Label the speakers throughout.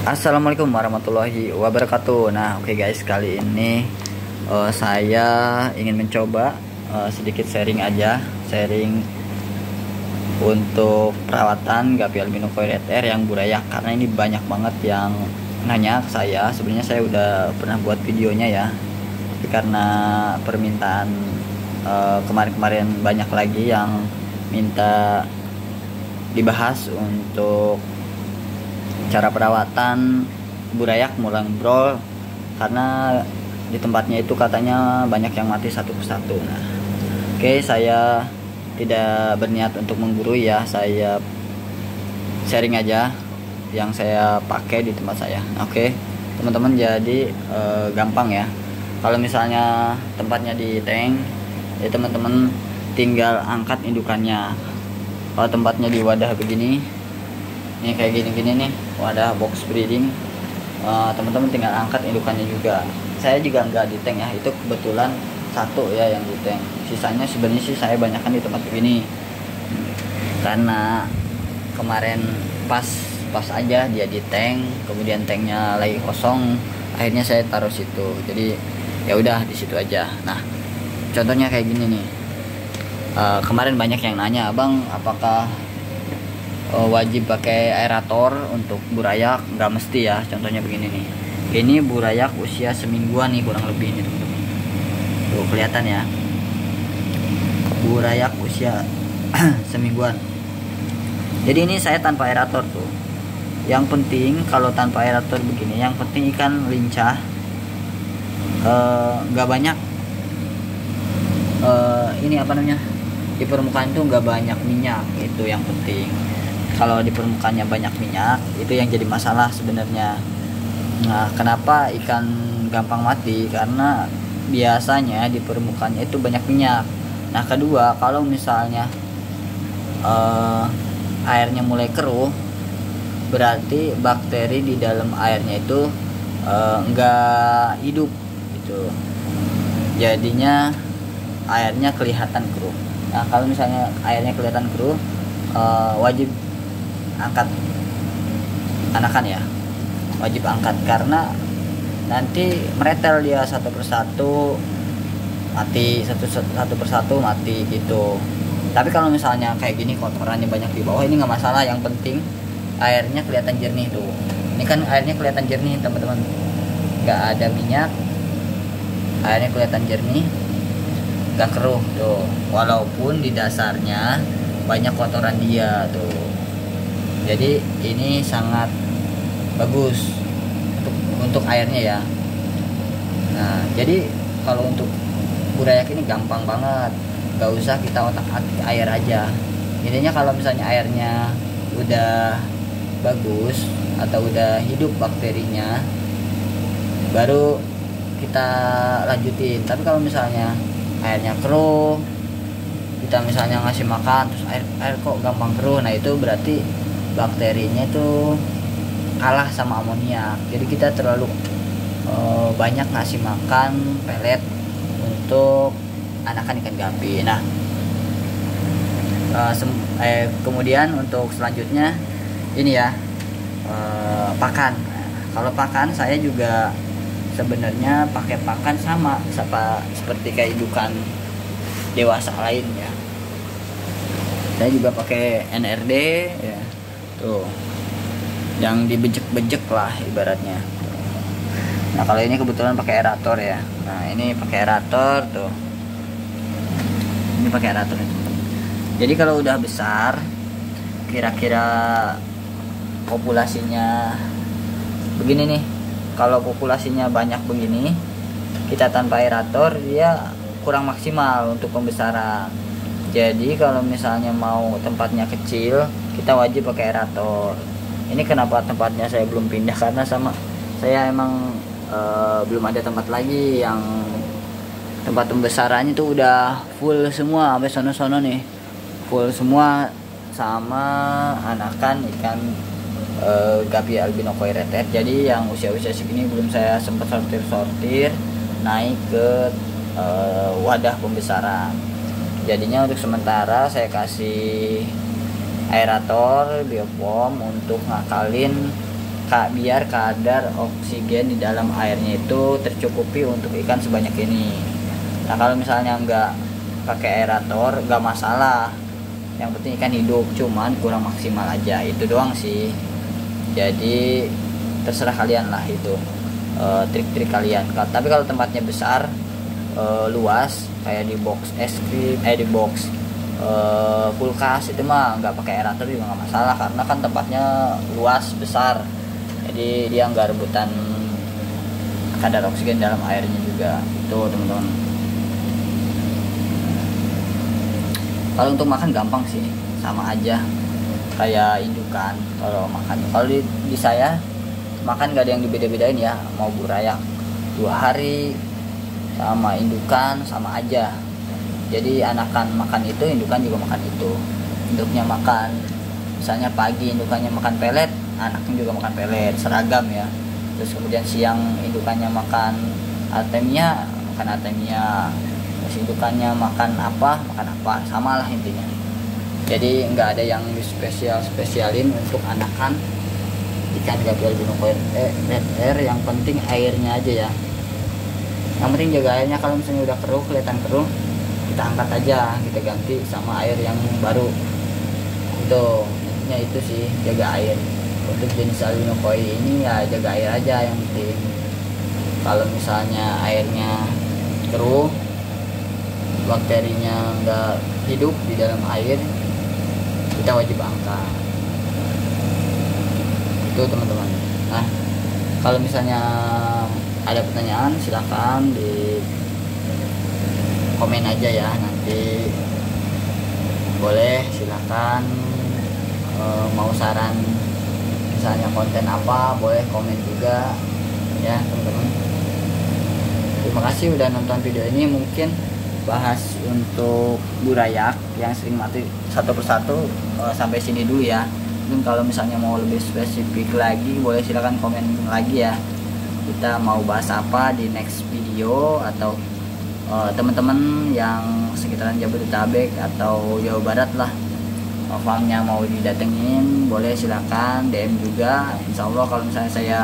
Speaker 1: Assalamualaikum warahmatullahi wabarakatuh. Nah, oke guys, kali ini saya ingin mencoba sedikit sharing aja, sharing untuk perawatan Gapi albino coir yang burayak, karena ini banyak banget yang nanya ke saya. Sebenarnya saya udah pernah buat videonya ya, tapi karena permintaan kemarin-kemarin banyak lagi yang minta dibahas untuk cara perawatan burayak mulang brol, karena di tempatnya itu katanya banyak yang mati satu persatu. Nah, oke, saya tidak berniat untuk menggurui ya, saya sharing aja yang saya pakai di tempat saya. Oke teman-teman, jadi gampang ya. Kalau misalnya tempatnya di tank, ya teman-teman tinggal angkat indukannya. Kalau tempatnya di wadah begini, ini kayak gini-gini nih, wadah box breeding, teman-teman tinggal angkat indukannya juga. Saya juga nggak di tank ya, itu kebetulan satu ya yang di tank. Sisanya sebenarnya sih saya banyakkan di tempat begini, karena kemarin pas aja dia di tank, kemudian tanknya lagi kosong, akhirnya saya taruh situ. Jadi ya udah di situ aja. Nah, contohnya kayak gini nih. Kemarin banyak yang nanya, "Abang, apakah wajib pakai aerator untuk burayak?" Nggak mesti ya. Contohnya begini nih, ini burayak usia semingguan nih kurang lebih nih teman-teman. Tuh kelihatan ya, burayak usia semingguan. Jadi ini saya tanpa aerator tuh. Yang penting kalau tanpa aerator begini, yang penting ikan lincah, nggak banyak ini apa namanya, di permukaan itu nggak banyak minyak, itu yang penting. Kalau di permukaannya banyak minyak, itu yang jadi masalah sebenarnya. Nah, kenapa ikan gampang mati? Karena biasanya di permukaannya itu banyak minyak. Nah, kedua, kalau misalnya airnya mulai keruh, berarti bakteri di dalam airnya itu enggak hidup gitu. Jadinya airnya kelihatan keruh. Nah, kalau misalnya airnya kelihatan keruh, wajib angkat anakan ya, wajib angkat, karena nanti meretel dia satu persatu mati, satu persatu mati gitu. Tapi kalau misalnya kayak gini kotorannya banyak di bawah, ini nggak masalah, yang penting airnya kelihatan jernih tuh. Ini kan airnya kelihatan jernih teman-teman, nggak ada minyak, airnya kelihatan jernih, nggak keruh tuh, walaupun di dasarnya banyak kotoran dia tuh. Jadi ini sangat bagus untuk airnya ya. Nah, jadi kalau untuk burayak ini gampang banget, nggak usah kita otak-atik air aja. Intinya kalau misalnya airnya udah bagus atau udah hidup bakterinya, baru kita lanjutin. Tapi kalau misalnya airnya keruh, kita misalnya ngasih makan terus air kok gampang keruh, nah itu berarti bakterinya itu kalah sama amoniak. Jadi kita terlalu banyak ngasih makan pelet untuk anakan ikan gapi. Nah, kemudian untuk selanjutnya ini ya, pakan. Kalau pakan saya juga sebenarnya pakai pakan sama seperti kayak indukan dewasa lain ya. Saya juga pakai NRD ya, tuh yang dibejek-bejek lah ibaratnya. Nah, kalau ini kebetulan pakai aerator ya. Nah, ini pakai aerator tuh, ini pakai aerator itu. Jadi kalau udah besar, kira-kira populasinya begini nih, kalau populasinya banyak begini, kita tanpa aerator dia kurang maksimal untuk pembesaran. Jadi kalau misalnya mau tempatnya kecil, kita wajib pakai aerator. Ini kenapa tempatnya saya belum pindah, karena sama saya emang belum ada tempat lagi yang tempat pembesarannya itu udah full semua sampai sono-sono nih, full semua sama anakan ikan Gapi albino coir. Jadi yang usia-usia segini belum saya sempat sortir naik ke wadah pembesaran. Jadinya untuk sementara saya kasih aerator biopom untuk ngakalin biar kadar oksigen di dalam airnya itu tercukupi untuk ikan sebanyak ini. Nah kalau misalnya nggak pakai aerator nggak masalah, yang penting ikan hidup, cuman kurang maksimal aja, itu doang sih. Jadi terserah kalian lah itu, trik-trik kalian. Tapi kalau tempatnya besar, luas kayak di box es krim, di box kulkas, itu mah nggak pakai aerator juga nggak masalah, karena kan tempatnya luas besar, jadi dia nggak rebutan kadar oksigen dalam airnya juga. Itu teman-teman. Kalau untuk makan gampang sih, sama aja kayak indukan. Kalau makan, kalau di saya makan nggak ada yang dibeda-bedain ya, mau burayak 2 hari sama indukan sama aja. Jadi anakan makan itu, indukan juga makan itu. Induknya makan misalnya pagi, indukannya makan pelet, anaknya juga makan pelet, seragam ya. Terus kemudian siang indukannya makan artemia, makan artemia. Terus indukannya makan apa, sama lah intinya. Jadi nggak ada yang spesialin untuk anakan ikan gabriel binocular red air. Yang penting airnya aja ya, yang penting jaga airnya. Kalau misalnya udah keruh, kelihatan keruh, kita angkat aja, kita ganti sama air yang baru. Itu intinya itu sih, jaga air. Untuk jenis albino koi ini ya jaga air aja yang penting. Kalau misalnya airnya keruh, bakterinya nggak hidup di dalam air, kita wajib angkat. Itu teman-teman. Nah kalau misalnya ada pertanyaan silahkan di komen aja ya, nanti boleh silahkan. Mau saran misalnya konten apa, boleh komen juga ya teman-teman. Terima kasih udah nonton video ini. Mungkin bahas untuk burayak yang sering mati satu persatu sampai sini dulu ya. Mungkin kalau misalnya mau lebih spesifik lagi, boleh silahkan komen lagi ya, kita mau bahas apa di next video. Atau teman-teman yang sekitaran Jabodetabek atau Jawa Barat lah, farmnya mau didatengin, boleh silakan DM juga. Insya Allah kalau misalnya saya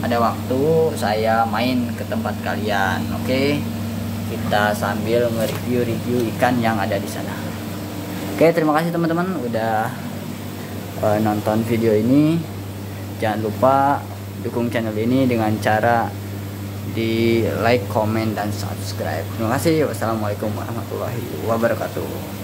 Speaker 1: ada waktu, saya main ke tempat kalian. Oke, kita sambil nge-review ikan yang ada di sana. Oke, terima kasih teman-teman udah nonton video ini. Jangan lupa dukung channel ini dengan cara di like, comment, dan subscribe. Terima kasih. Wassalamualaikum warahmatullahi wabarakatuh.